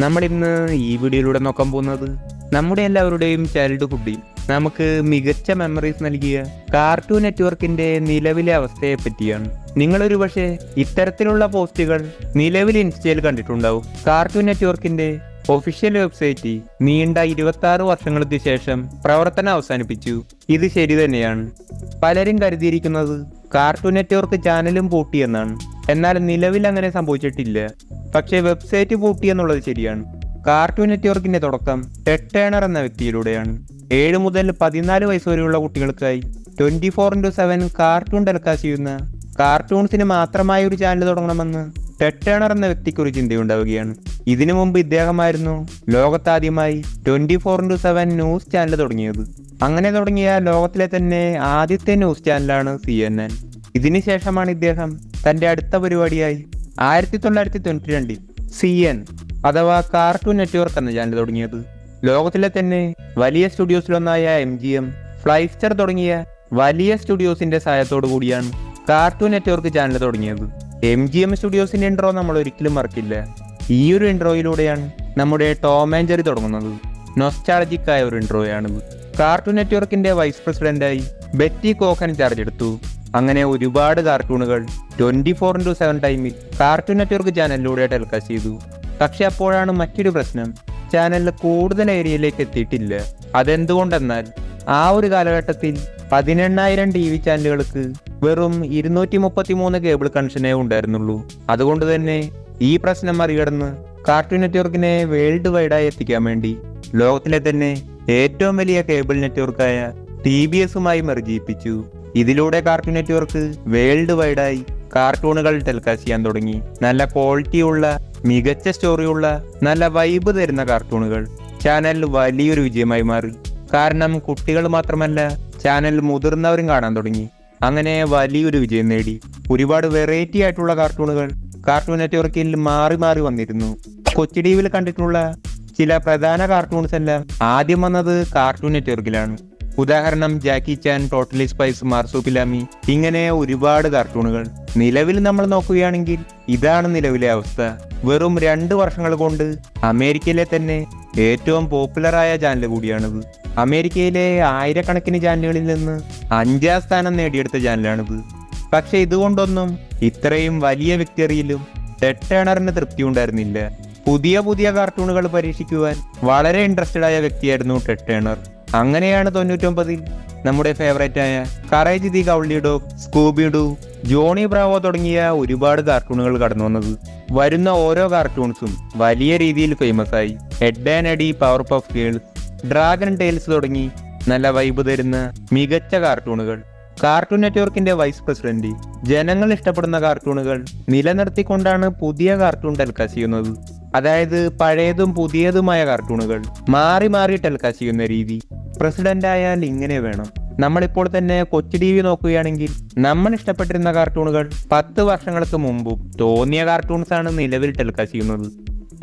നമ്മൾ ഇന്ന് ഈ വീഡിയോയിലൂടെ നോക്കാൻ പോകുന്നത് നമ്മുടെ എല്ലാവരുടെയും ചൈൽഡ്ഹുഡിൽ നമുക്ക് മികച്ച മെമ്മറീസ് നൽകിയ കാർട്ടൂൺ നെറ്റ്വർക്കിന്റെ നിലവിലെ അവസ്ഥയെ പറ്റിയാണ്. നിങ്ങളൊരു പക്ഷേ ഇത്തരത്തിലുള്ള പോസ്റ്റുകൾ നിലവിൽ ഇൻസ്റ്റയിൽ കണ്ടിട്ടുണ്ടാവും. കാർട്ടൂൺ നെറ്റ്വർക്കിന്റെ ഒഫീഷ്യൽ വെബ്സൈറ്റ് നീണ്ട 26 വർഷങ്ങൾക്ക് ശേഷം പ്രവർത്തനം അവസാനിപ്പിച്ചു. ഇത് ശരി തന്നെയാണ്. പലരും കരുതിയിരിക്കുന്നത് കാർട്ടൂൺ നെറ്റ്വർക്ക് ചാനലും പൂട്ടിയെന്നാണ്. എന്നാൽ നിലവിൽ അങ്ങനെ സംഭവിച്ചിട്ടില്ല. പക്ഷേ വെബ്സൈറ്റ് പൂട്ടി എന്നുള്ളത് ശരിയാണ്. കാർട്ടൂൺ നെറ്റ്വർക്കിന്റെ തുടക്കം ടെഡ് ടേണർ എന്ന വ്യക്തിയിലൂടെയാണ്. 7 മുതൽ 14 വയസ്സ് വരെയുള്ള കുട്ടികൾക്കായി 24x7 കാർട്ടൂൺ ടെലികാസ്റ്റ് ചെയ്യുന്ന കാർട്ടൂൺസിന് മാത്രമായ ഒരു ചാനൽ തുടങ്ങണമെന്ന് ടെഡ് ടേണർ എന്ന വ്യക്തിക്ക് ഒരു ചിന്തയുണ്ടാവുകയാണ്. ഇതിനു മുമ്പ് ഇദ്ദേഹമായിരുന്നു ലോകത്താദ്യമായി 24x7 ന്യൂസ് ചാനൽ തുടങ്ങിയത്. അങ്ങനെ തുടങ്ങിയ ലോകത്തിലെ തന്നെ ആദ്യത്തെ ന്യൂസ് ചാനലാണ് CNN. ഇതിനുശേഷമാണ് ഇദ്ദേഹം തന്റെ അടുത്ത പരിപാടിയായി 1992 CN അഥവാ കാർട്ടൂൺ നെറ്റ്വർക്ക് എന്ന ചാനൽ തുടങ്ങിയത്. ലോകത്തിലെ തന്നെ വലിയ സ്റ്റുഡിയോസിലൊന്നായ MGM, ഫ്ലൈസ്റ്റർ തുടങ്ങിയ വലിയ സ്റ്റുഡിയോസിന്റെ സഹായത്തോടു കൂടിയാണ് കാർട്ടൂൺ നെറ്റ്വർക്ക് ചാനൽ തുടങ്ങിയത്. MGM സ്റ്റുഡിയോസിന്റെ ഇൻട്രോ നമ്മൾ ഒരിക്കലും മറക്കില്ല. ഈ ഒരു ഇൻട്രോയിലൂടെയാണ് നമ്മുടെ ടോം ആൻഡ് ജെറി തുടങ്ങുന്നത്. നൊസ്റ്റാൾജിക് ആയ ഒരു ഇൻട്രോയാണിത്. കാർട്ടൂൺ നെറ്റ്വർക്കിന്റെ വൈസ് പ്രസിഡന്റായി ബെറ്റി കോഹൻ ചാർജ് എടുത്തു. അങ്ങനെ ഒരുപാട് കാർട്ടൂണുകൾ 24x7 ടൈമിൽ കാർട്ടൂൺ നെറ്റ്വർക്ക് ചാനലിലൂടെ ടെലികാസ്റ്റ് ചെയ്തു. പക്ഷെ അപ്പോഴാണ് മറ്റൊരു പ്രശ്നം, ചാനൽ കൂടുതൽ ഏരിയയിലേക്ക് എത്തിയിട്ടില്ല. അതെന്തുകൊണ്ടെന്നാൽ ആ ഒരു കാലഘട്ടത്തിൽ 18,000 TV ചാനലുകൾക്ക് വെറും 233 കേബിൾ കണക്ഷനേ ഉണ്ടായിരുന്നുള്ളൂ. അതുകൊണ്ട് തന്നെ ഈ പ്രശ്നം മറികടന്ന് കാർട്ടൂൺ നെറ്റ്വർക്കിനെ വേൾഡ് വൈഡായി എത്തിക്കാൻ വേണ്ടി ലോകത്തിലെ തന്നെ ഏറ്റവും വലിയ കേബിൾ നെറ്റ്വർക്കായ TBSുമായി മെർജിപ്പിച്ചു. ഇതിലൂടെ കാർട്ടൂൺ നെറ്റ്വർക്ക് വേൾഡ് വൈഡായി കാർട്ടൂണുകൾ ടെലികാസ്റ്റ് ചെയ്യാൻ തുടങ്ങി. നല്ല ക്വാളിറ്റിയുള്ള, മികച്ച സ്റ്റോറിയുള്ള, നല്ല വൈബ് തരുന്ന കാർട്ടൂണുകൾ. ചാനൽ വലിയൊരു വിജയമായി മാറി. കാരണം കുട്ടികൾ മാത്രമല്ല, ചാനൽ മുതിർന്നവരും കാണാൻ തുടങ്ങി. അങ്ങനെ വലിയൊരു വിജയം നേടി. ഒരുപാട് വെറൈറ്റി ആയിട്ടുള്ള കാർട്ടൂണുകൾ കാർട്ടൂൺ നെറ്റ്വർക്കിൽ മാറി മാറി വന്നിരുന്നു. കൊച്ചു ടിവിയിൽ കണ്ടിട്ടുള്ള ചില പ്രധാന കാർട്ടൂൺസ് എല്ലാം ആദ്യം വന്നത് കാർട്ടൂൺ നെറ്റ്വർക്കിലാണ്. ഉദാഹരണം ജാക്കി ചാൻ, ടോട്ടലി സ്പൈസ്, മാർസുപിലാമി, ഇങ്ങനെ ഒരുപാട് കാർട്ടൂണുകൾ. നിലവിൽ നമ്മൾ നോക്കുകയാണെങ്കിൽ ഇതാണ് നിലവിലെ അവസ്ഥ. വെറും 2 വർഷങ്ങൾ കൊണ്ട് അമേരിക്കയിലെ തന്നെ ഏറ്റവും പോപ്പുലറായ ചാനൽ കൂടിയാണിത്. അമേരിക്കയിലെ ആയിരക്കണക്കിന് ചാനലുകളിൽ നിന്ന് 5ാം സ്ഥാനം നേടിയെടുത്ത ചാനലാണിത്. പക്ഷെ ഇതുകൊണ്ടൊന്നും ഇത്രയും വലിയ വിക്ടറിയിലും ടെഡ് ടേണറിന് തൃപ്തി ഉണ്ടായിരുന്നില്ല. പുതിയ പുതിയ കാർട്ടൂണുകൾ പരീക്ഷിക്കുവാൻ വളരെ ഇൻട്രസ്റ്റഡ് ആയ വ്യക്തിയായിരുന്നു ടെഡ് ടേണർ. അങ്ങനെയാണ് 99-ൽ നമ്മുടെ ഫേവറേറ്റ് ആയ Courage the Cowardly Dog, Scooby Doo, Johnny Bravo തുടങ്ങിയ ഒരുപാട് കാർട്ടൂണുകൾ കടന്നു വന്നത്. വരുന്ന ഓരോ കാർട്ടൂൺസും വലിയ രീതിയിൽ ഫേമസ് ആയി. Ed and Eddy, Powerpuff girls, dragon tales തുടങ്ങി നല്ല വൈബ് തരുന്ന മികച്ച കാർട്ടൂണുകൾ. കാർട്ടൂൺ നെറ്റ്വർക്കിന്റെ വൈസ് പ്രസിഡന്റ് ജനങ്ങൾ ഇഷ്ടപ്പെടുന്ന കാർട്ടൂണുകൾ നിലനിർത്തിക്കൊണ്ടാണ് പുതിയ കാർട്ടൂൺ ടെലികാസ്റ്റ് ചെയ്യുന്നത്. അതായത് പഴയതും പുതിയതുമായ കാർട്ടൂണുകൾ മാറി മാറി ടെലികാസ്റ്റ് ചെയ്യുന്ന രീതി. പ്രസിഡന്റ് ആയാൽ ഇങ്ങനെ വേണം. നമ്മളിപ്പോൾ തന്നെ കൊച്ചു TV നോക്കുകയാണെങ്കിൽ നമ്മൾ ഇഷ്ടപ്പെട്ടിരുന്ന കാർട്ടൂണുകൾ 10 വർഷങ്ങൾക്ക് മുമ്പും തോന്നിയ കാർട്ടൂൺസ് ആണ് നിലവിൽ ടെലികാസ്റ്റ് ചെയ്യുന്നത്.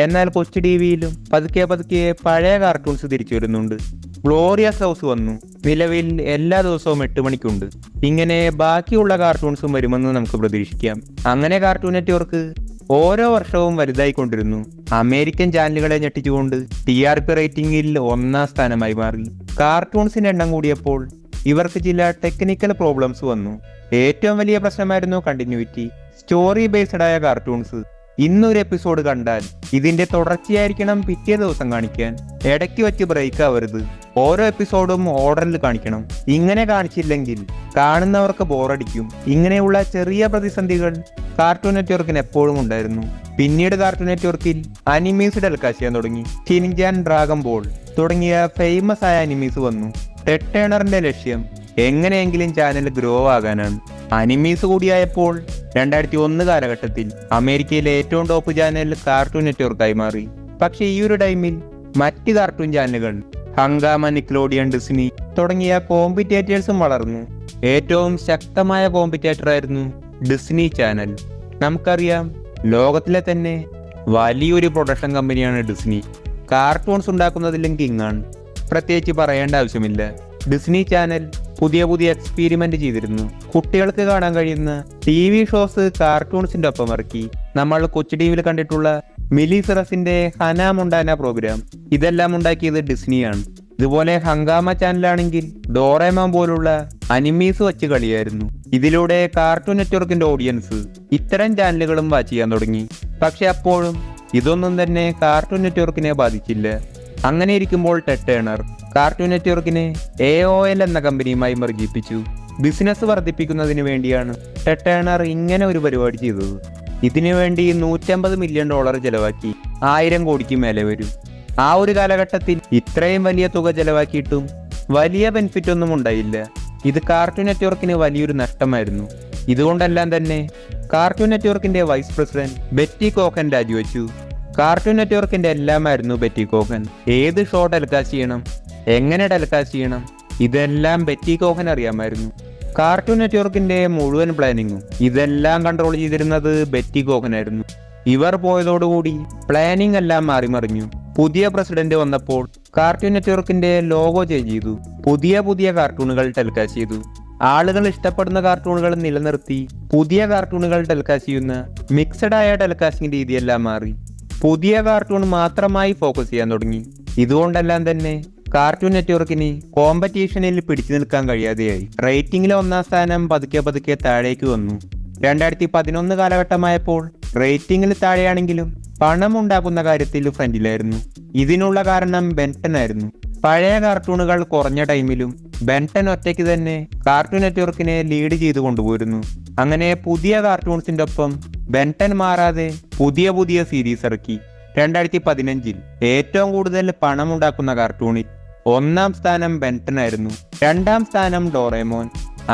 എന്നാൽ കൊച്ചു TVയിലും പതുക്കെ പതുക്കെ പഴയ കാർട്ടൂൺസ് തിരിച്ചു വരുന്നുണ്ട്. ഗ്ലോറിയസ് ഹൗസ് വന്നു. നിലവിൽ എല്ലാ ദിവസവും 8 മണിക്കുണ്ട്. ഇങ്ങനെ ബാക്കിയുള്ള കാർട്ടൂൺസും വരുമെന്ന് നമുക്ക് പ്രതീക്ഷിക്കാം. അങ്ങനെ കാർട്ടൂൺ നെറ്റ്വർക്ക് ഓരോ വർഷവും വലുതായിക്കൊണ്ടിരുന്നു. അമേരിക്കൻ ചാനലുകളെ ഞെട്ടിച്ചുകൊണ്ട് TRP റേറ്റിംഗിൽ 1ാം സ്ഥാനമായി മാറി. കാർട്ടൂൺസിന്റെ എണ്ണം കൂടിയപ്പോൾ ഇവർക്ക് ചില ടെക്നിക്കൽ പ്രോബ്ലംസ് വന്നു. ഏറ്റവും വലിയ പ്രശ്നമായിരുന്നു കണ്ടിന്യൂറ്റി. സ്റ്റോറി ബേസ്ഡ് ആയ കാർട്ടൂൺസ് ഇന്നൊരു എപ്പിസോഡ് കണ്ടാൽ ഇതിന്റെ തുടർച്ചയായിരിക്കണം പിറ്റേ ദിവസം കാണിക്കാൻ. ഇടയ്ക്ക് വെച്ച് ബ്രേക്ക് ആവരുത്. ഓരോ എപ്പിസോഡും ഓർഡറിൽ കാണിക്കണം. ഇങ്ങനെ കാണിച്ചില്ലെങ്കിൽ കാണുന്നവർക്ക് ബോറടിക്കും. ഇങ്ങനെയുള്ള ചെറിയ പ്രതിസന്ധികൾ കാർട്ടൂൺ നെറ്റ്വർക്കിന് എപ്പോഴും ഉണ്ടായിരുന്നു. പിന്നീട് കാർട്ടൂൺ നെറ്റ്വർക്കിൽ അനിമീസ് ടെലികാസ്റ്റ് ചെയ്യാൻ തുടങ്ങി. ഷിൻചാൻ, ഡ്രാഗൺ ബോൾ തുടങ്ങിയ ഫേമസ് ആയ അനിമീസ് വന്നു. ടെഡ് ടേണറിന്റെ ലക്ഷ്യം എങ്ങനെയെങ്കിലും ചാനൽ ഗ്രോ ആകാനാണ്. അനിമീസ് കൂടിയായപ്പോൾ 2001 കാലഘട്ടത്തിൽ അമേരിക്കയിലെ ഏറ്റവും ടോപ്പ് ചാനൽ കാർട്ടൂൺ നെറ്റ്വർക്കായി മാറി. പക്ഷെ ഈ ഒരു ടൈമിൽ മറ്റ് കാർട്ടൂൺ ചാനലുകൾ ഹങ്കാമ, നിക്ലോഡിയൻ, ഡിസ്നി തുടങ്ങിയ കോമ്പറ്റേറ്റേഴ്സും വളർന്നു. ഏറ്റവും ശക്തമായ കോമ്പറ്റേറ്റർ ആയിരുന്നു ഡിസ്നി ചാനൽ. നമുക്കറിയാം, ലോകത്തിലെ തന്നെ വലിയൊരു പ്രൊഡക്ഷൻ കമ്പനിയാണ് ഡിസ്നി. കാർട്ടൂൺസ് ഉണ്ടാക്കുന്നതിലും കിങ് ആണ്. പ്രത്യേകിച്ച് പറയേണ്ട ആവശ്യമില്ല. ഡിസ്നി ചാനൽ പുതിയ പുതിയ എക്സ്പീരിമെന്റ് ചെയ്തിരുന്നു. കുട്ടികൾക്ക് കാണാൻ കഴിയുന്ന TV ഷോസ് കാർട്ടൂൺസിന്റെ ഒപ്പം ഇറക്കി. നമ്മൾ കൊച്ചു TVയിൽ കണ്ടിട്ടുള്ള മിലി സിറസിന്റെ ഹന മൊണ്ടാന പ്രോഗ്രാം, ഇതെല്ലാം ഉണ്ടാക്കിയത് ഡിസ്നിയാണ്. ഇതുപോലെ ഹങ്കാമ ചാനലാണെങ്കിൽ ഡോറേമോൻ പോലുള്ള അനിമീസ് വച്ച് കളിയായിരുന്നു. ഇതിലൂടെ കാർട്ടൂൺ നെറ്റ്വർക്കിന്റെ ഓഡിയൻസ് ഇത്തരം ചാനലുകളും വാച്ച് ചെയ്യാൻ തുടങ്ങി. പക്ഷെ അപ്പോഴും ഇതൊന്നും തന്നെ കാർട്ടൂൺ നെറ്റ്വർക്കിനെ ബാധിച്ചില്ല. അങ്ങനെ ഇരിക്കുമ്പോൾ ടെഡ് ടേണർ കാർട്ടൂൺ നെറ്റ്വർക്കിനെ AOL എന്ന കമ്പനിയുമായി മർജിപ്പിച്ചു. ബിസിനസ് വർദ്ധിപ്പിക്കുന്നതിന് വേണ്ടിയാണ് ടെഡ് ടേണർ ഇങ്ങനെ ഒരു പരിപാടി ചെയ്തത്. ഇതിനു വേണ്ടി $150 മില്യൺ ചെലവാക്കി. 1000 കോടിക്ക് മേലെ വരും. ആ ഒരു കാലഘട്ടത്തിൽ ഇത്രയും വലിയ തുക ചെലവാക്കിയിട്ടും വലിയ ബെനിഫിറ്റ് ഒന്നും ഉണ്ടായില്ല. ഇത് കാർട്ടൂൺ നെറ്റ്വർക്കിന് വലിയൊരു നഷ്ടമായിരുന്നു. ഇതുകൊണ്ടെല്ലാം തന്നെ കാർട്ടൂൺ നെറ്റ്വർക്കിന്റെ വൈസ് പ്രസിഡന്റ് ബെറ്റി കോഹൻ രാജിവെച്ചു. കാർട്ടൂൺ നെറ്റ്വർക്കിന്റെ എല്ലാമായിരുന്നു ബെറ്റി കോഹൻ. ഏത് ഷോ ടെലികാസ്റ്റ് ചെയ്യണം, എങ്ങനെ ടെലികാസ്റ്റ് ചെയ്യണം, ഇതെല്ലാം ബെറ്റി കോഹൻ അറിയാമായിരുന്നു. കാർട്ടൂൺ നെറ്റ്വർക്കിന്റെ മുഴുവൻ പ്ലാനിങ്ങും ഇതെല്ലാം കൺട്രോൾ ചെയ്തിരുന്നത് ബെറ്റി കോഹനായിരുന്നു. ഇവർ പോയതോടുകൂടി പ്ലാനിങ് എല്ലാം മാറിമറിഞ്ഞു. പുതിയ പ്രസിഡന്റ് വന്നപ്പോൾ കാർട്ടൂൺ നെറ്റ്വർക്കിന്റെ ലോഗോ ചേഞ്ച് ചെയ്തു. പുതിയ കാർട്ടൂണുകൾ ടെലികാസ്റ്റ് ചെയ്തു. ആളുകൾ ഇഷ്ടപ്പെടുന്ന കാർട്ടൂണുകൾ നിലനിർത്തി പുതിയ കാർട്ടൂണുകൾ ടെലികാസ്റ്റ് ചെയ്യുന്ന മിക്സഡ് ആയ ടെലികാസ്റ്റിംഗ് രീതിയെല്ലാം മാറി. പുതിയ കാർട്ടൂൺ മാത്രമായി ഫോക്കസ് ചെയ്യാൻ തുടങ്ങി. ഇതുകൊണ്ടെല്ലാം തന്നെ കാർട്ടൂൺ നെറ്റ്വർക്കിന് കോമ്പറ്റീഷനിൽ പിടിച്ചു നിൽക്കാൻ കഴിയാതെയായി. റേറ്റിംഗിലെ 1ാം സ്ഥാനം പതുക്കെ താഴേക്ക് വന്നു. 2011 കാലഘട്ടമായപ്പോൾ റേറ്റിംഗിൽ താഴെയാണെങ്കിലും പണം ഉണ്ടാക്കുന്ന കാര്യത്തിൽ ഫ്രണ്ടിലായിരുന്നു. ഇതിനുള്ള കാരണം ബെൻടൻ ആയിരുന്നു. പഴയ കാർട്ടൂണുകൾ കുറഞ്ഞ ടൈമിലും ബെൻടൻ ഒറ്റയ്ക്ക് തന്നെ കാർട്ടൂൺ നെറ്റ്വർക്കിനെ ലീഡ് ചെയ്തു കൊണ്ടുപോയിരുന്നു. അങ്ങനെ പുതിയ കാർട്ടൂൺസിന്റെ ഒപ്പം ബെൻടൻ മാറാതെ പുതിയ സീരീസ് ഇറക്കി. 2015 ഏറ്റവും കൂടുതൽ പണം ഉണ്ടാക്കുന്ന കാർട്ടൂണിൽ 1ാം സ്ഥാനം ബെൻടൻ ആയിരുന്നു. 2ാം സ്ഥാനം ഡോറേമോൻ.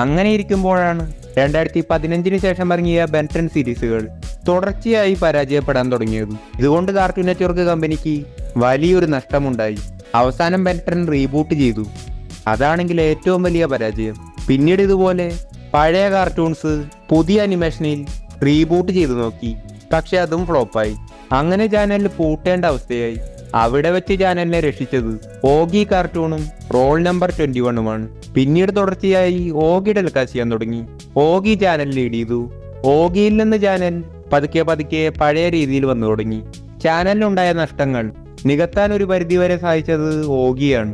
അങ്ങനെ ഇരിക്കുമ്പോഴാണ് 2015 ശേഷം ഇറങ്ങിയ ബെൻടൻ സീരീസുകൾ തുടർച്ചയായി പരാജയപ്പെടാൻ തുടങ്ങിയത്. ഇതുകൊണ്ട് കാർട്ടൂൺ നെറ്റ്വർക്ക് കമ്പനിക്ക് വലിയൊരു നഷ്ടമുണ്ടായി. അവസാനം ബെൻടൻ റീബൂട്ട് ചെയ്തു. അതാണെങ്കിൽ ഏറ്റവും വലിയ പരാജയം. പിന്നീട് ഇതുപോലെ പഴയ കാർട്ടൂൺസ് പുതിയ അനിമേഷനിൽ റീബൂട്ട് ചെയ്തു നോക്കി. പക്ഷെ അതും ഫ്ലോപ്പായി. അങ്ങനെ ചാനലിൽ പൂട്ടേണ്ട അവസ്ഥയായി. അവിടെ വെച്ച് ചാനലിനെ രക്ഷിച്ചത് ഓഗി കാർട്ടൂണും റോൾ നമ്പർ 21 പിന്നീട് തുടർച്ചയായി ഓഗി ടെലികാസ്റ്റ് ചെയ്യാൻ തുടങ്ങി. ഓഗി ചാനൽ ലീഡ് ചെയ്തു. ഓഗിയിൽ നിന്ന് ചാനൽ പതുക്കെ പഴയ രീതിയിൽ വന്നു തുടങ്ങി. ചാനലിനുണ്ടായ നഷ്ടങ്ങൾ നികത്താൻ ഒരു പരിധിവരെ സഹായിച്ചത് ഓഗിയാണ്.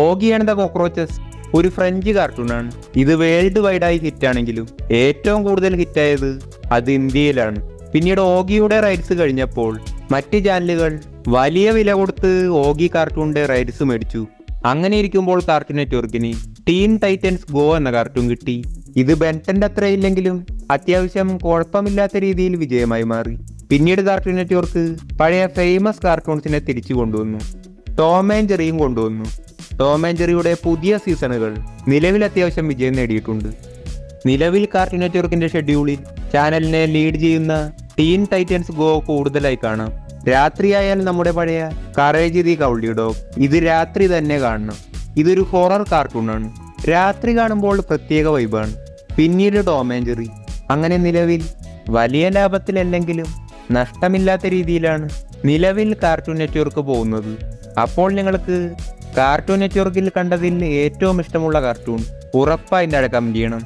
ഓഗി ആൻഡ് ദ കോക്രോച്ചസ് ഒരു ഫ്രഞ്ച് കാർട്ടൂണാണ്. ഇത് വേൾഡ് വൈഡായി ഹിറ്റാണെങ്കിലും ഏറ്റവും കൂടുതൽ ഹിറ്റായത് അത് ഇന്ത്യയിലാണ്. പിന്നീട് ഓഗിയുടെ റൈറ്റ്സ് കഴിഞ്ഞപ്പോൾ മറ്റ് ചാനലുകൾ വലിയ വില കൊടുത്ത് ഓഗി കാർട്ടൂണിന്റെ റൈറ്റ്സ് മേടിച്ചു. അങ്ങനെ ഇരിക്കുമ്പോൾ കാർട്ടൂൺ നെറ്റ്വർക്കിന് ടീൻ ടൈറ്റൻസ് ഗോ എന്ന കാർട്ടൂൺ കിട്ടി. ഇത് ബെൻടന്റെ അത്ര ഇല്ലെങ്കിലും അത്യാവശ്യം കുഴപ്പമില്ലാത്ത രീതിയിൽ വിജയമായി മാറി. പിന്നീട് കാർട്ടൂൺ നെറ്റ്വർക്ക് പഴയ ഫേമസ് കാർട്ടൂൺസിനെ തിരിച്ചു കൊണ്ടുവന്നു. ടോം ആൻഡ് ജെറിയും കൊണ്ടുവന്നു. ടോം ആൻഡ് ജെറിയുടെ പുതിയ സീസണുകൾ നിലവിൽ അത്യാവശ്യം വിജയം നേടിയിട്ടുണ്ട്. നിലവിൽ കാർട്ടൂൺ നെറ്റ്വർക്കിന്റെ ഷെഡ്യൂളിൽ ചാനലിനെ ലീഡ് ചെയ്യുന്ന ടീൻ ടൈറ്റൻസ് ഗോ കൂടുതലായി കാണാം. രാത്രിയായാൽ നമ്മുടെ പഴയ കറേജ് ദി കൗൾഡി ഡോഗ്, ഇത് രാത്രി തന്നെ കാണണം. ഇതൊരു ഹൊറർ കാർട്ടൂണാണ്. രാത്രി കാണുമ്പോൾ പ്രത്യേക വൈബാണ്. പിന്നീട് ടോം ആൻഡ് ജെറി. അങ്ങനെ നിലവിൽ വലിയ ലാഭത്തിലല്ലെങ്കിലും നഷ്ടമില്ലാത്ത രീതിയിലാണ് നിലവിൽ കാർട്ടൂൺ നെറ്റ്വർക്ക് പോകുന്നത്. അപ്പോൾ നിങ്ങൾക്ക് കാർട്ടൂൺ നെറ്റ്വർക്കിൽ കണ്ടതിൽ ഏറ്റവും ഇഷ്ടമുള്ള കാർട്ടൂൺ ഉറപ്പായി കമന്റ് ചെയ്യണം.